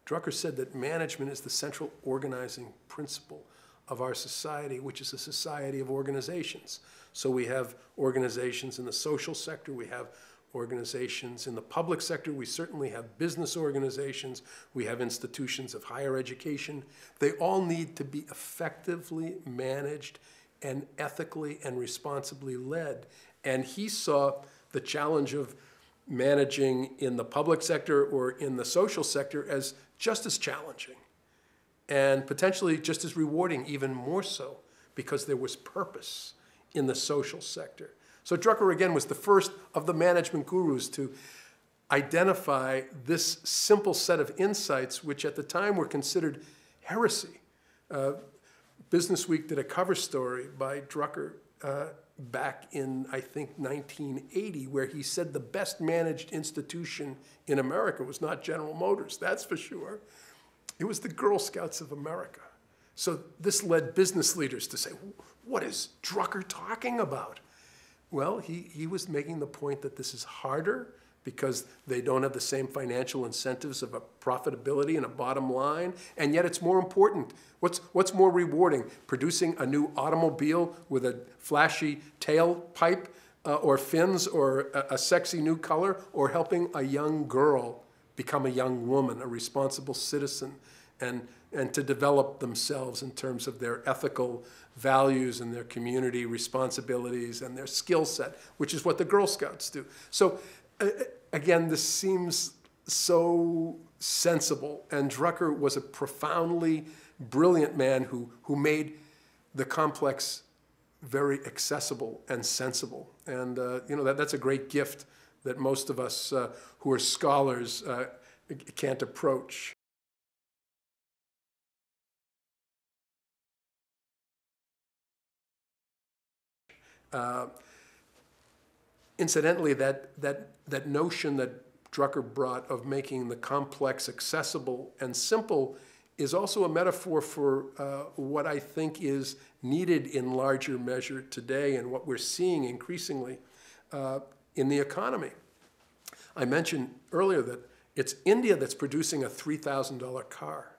Drucker said that management is the central organizing principle of our society, which is a society of organizations. So we have organizations in the social sector, we have organizations in the public sector, we certainly have business organizations, we have institutions of higher education. They all need to be effectively managed and ethically and responsibly led. And he saw the challenge of managing in the public sector or in the social sector as just as challenging and potentially just as rewarding, even more so, because there was purpose in the social sector. So Drucker, again, was the first of the management gurus to identify this simple set of insights, which at the time were considered heresy. Business Week did a cover story by Drucker back in, I think, 1980, where he said the best managed institution in America was not General Motors, that's for sure. It was the Girl Scouts of America. So this led business leaders to say, what is Drucker talking about? Well, he was making the point that this is harder because they don't have the same financial incentives of a profitability and a bottom line, and yet it's more important. What's more rewarding? Producing a new automobile with a flashy tailpipe or fins or a sexy new color, or helping a young girl become a young woman, a responsible citizen, and to develop themselves in terms of their ethical values and their community responsibilities and their skill set, which is what the Girl Scouts do. So again, this seems so sensible, and Drucker was a profoundly brilliant man who made the complex very accessible and sensible. And you know, that's a great gift that most of us who are scholars can't approach. Incidentally, that notion that Drucker brought of making the complex accessible and simple is also a metaphor for what I think is needed in larger measure today and what we're seeing increasingly in the economy. I mentioned earlier that it's India that's producing a $3,000 car,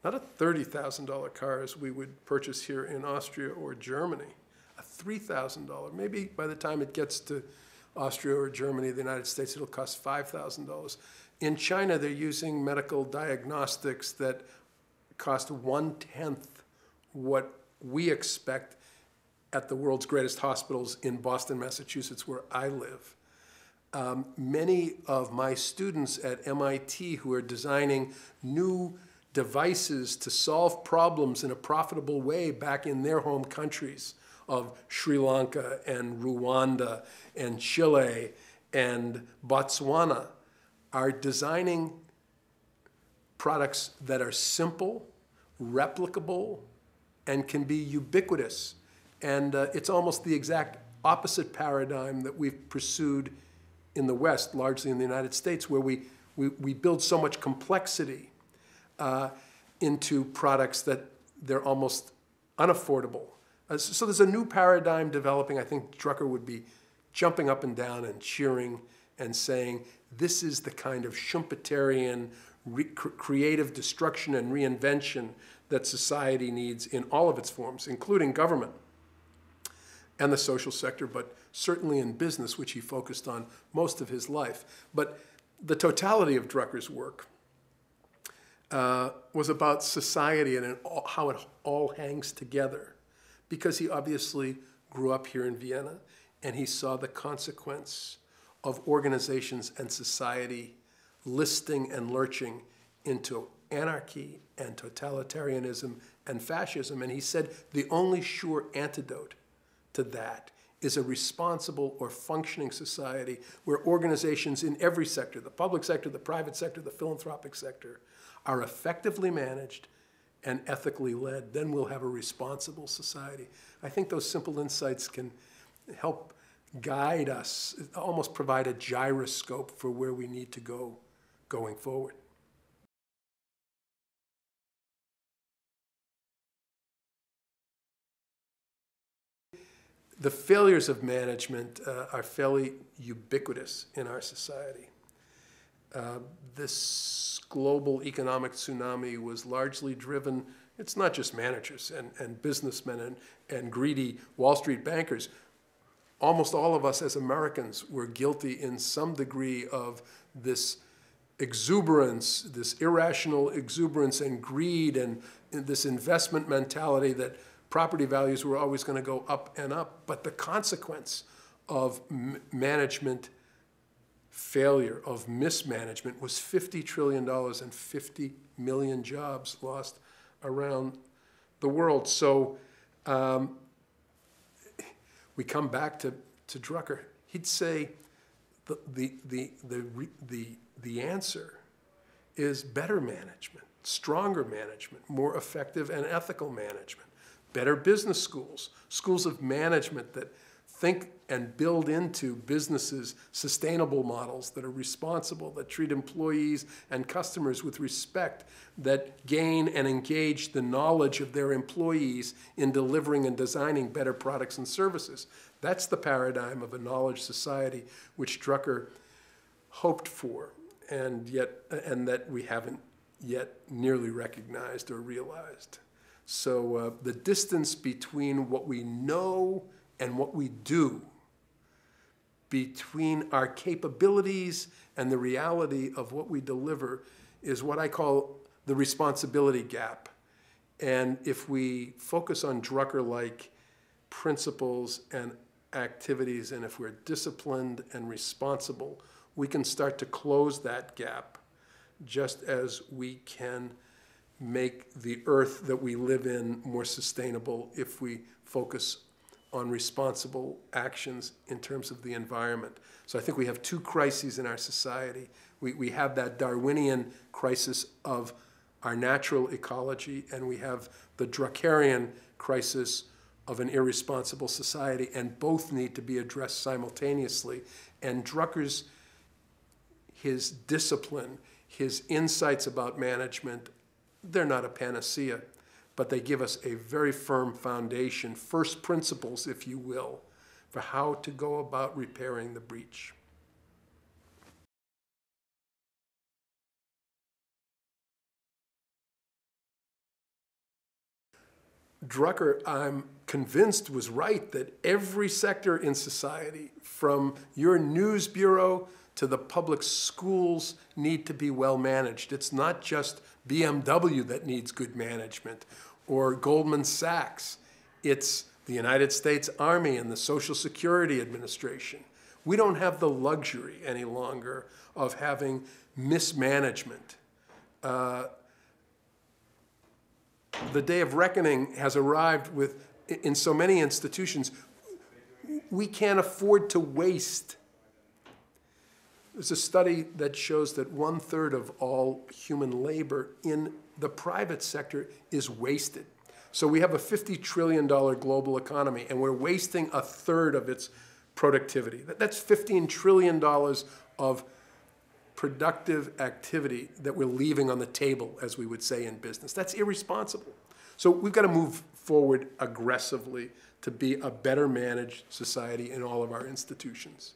not a $30,000 car as we would purchase here in Austria or Germany. A $3,000. Maybe by the time it gets to Austria or Germany, the United States, it'll cost $5,000. In China, they're using medical diagnostics that cost 1/10 what we expect at the world's greatest hospitals in Boston, Massachusetts, where I live. Many of my students at MIT who are designing new devices to solve problems in a profitable way back in their home countries of Sri Lanka and Rwanda and Chile and Botswana are designing products that are simple, replicable, and can be ubiquitous. And it's almost the exact opposite paradigm that we've pursued in the West, largely in the United States, where we build so much complexity into products that they're almost unaffordable. So there's a new paradigm developing. I think Drucker would be jumping up and down and cheering and saying, this is the kind of Schumpeterian creative destruction and reinvention that society needs in all of its forms, including government and the social sector, but certainly in business, which he focused on most of his life. But the totality of Drucker's work was about society and how it all hangs together, because he obviously grew up here in Vienna and he saw the consequence of organizations and society listing and lurching into anarchy and totalitarianism and fascism. And he said the only sure antidote to that is a responsible or functioning society where organizations in every sector, the public sector, the private sector, the philanthropic sector, are effectively managed and ethically led. Then we'll have a responsible society. I think those simple insights can help guide us, almost provide a gyroscope for where we need to go going forward. The failures of management are fairly ubiquitous in our society. This global economic tsunami was largely driven, it's not just managers and businessmen and greedy Wall Street bankers. Almost all of us as Americans were guilty in some degree of this exuberance, this irrational exuberance and greed and this investment mentality that property values were always going to go up and up. But the consequence of management failure, of mismanagement, was $50 trillion and 50 million jobs lost around the world. So we come back to Drucker. He'd say the answer is better management, stronger management, more effective and ethical management, better business schools, schools of management that think and build into businesses sustainable models that are responsible, that treat employees and customers with respect, that gain and engage the knowledge of their employees in delivering and designing better products and services. That's the paradigm of a knowledge society which Drucker hoped for, and that we haven't yet nearly recognized or realized. So the distance between what we know and what we do, between our capabilities and the reality of what we deliver, is what I call the responsibility gap. And if we focus on Drucker-like principles and activities, and if we're disciplined and responsible, we can start to close that gap, just as we can make the earth that we live in more sustainable if we focus on responsible actions in terms of the environment. So I think we have two crises in our society. We have that Darwinian crisis of our natural ecology, and we have the Druckerian crisis of an irresponsible society, and both need to be addressed simultaneously. And Drucker's, his discipline, his insights about management, they're not a panacea, but they give us a very firm foundation, first principles, if you will, for how to go about repairing the breach. Drucker, I'm convinced, was right that every sector in society, from your news bureau to the public schools, need to be well managed. It's not just BMW that needs good management, or Goldman Sachs. It's the United States Army and the Social Security Administration. We don't have the luxury any longer of having mismanagement. The day of reckoning has arrived in so many institutions. We can't afford to waste. There's a study that shows that 1/3 of all human labor in the private sector is wasted. So we have a $50 trillion global economy, and we're wasting 1/3 of its productivity. That's $15 trillion of productive activity that we're leaving on the table, as we would say in business. That's irresponsible. So we've got to move forward aggressively to be a better managed society in all of our institutions.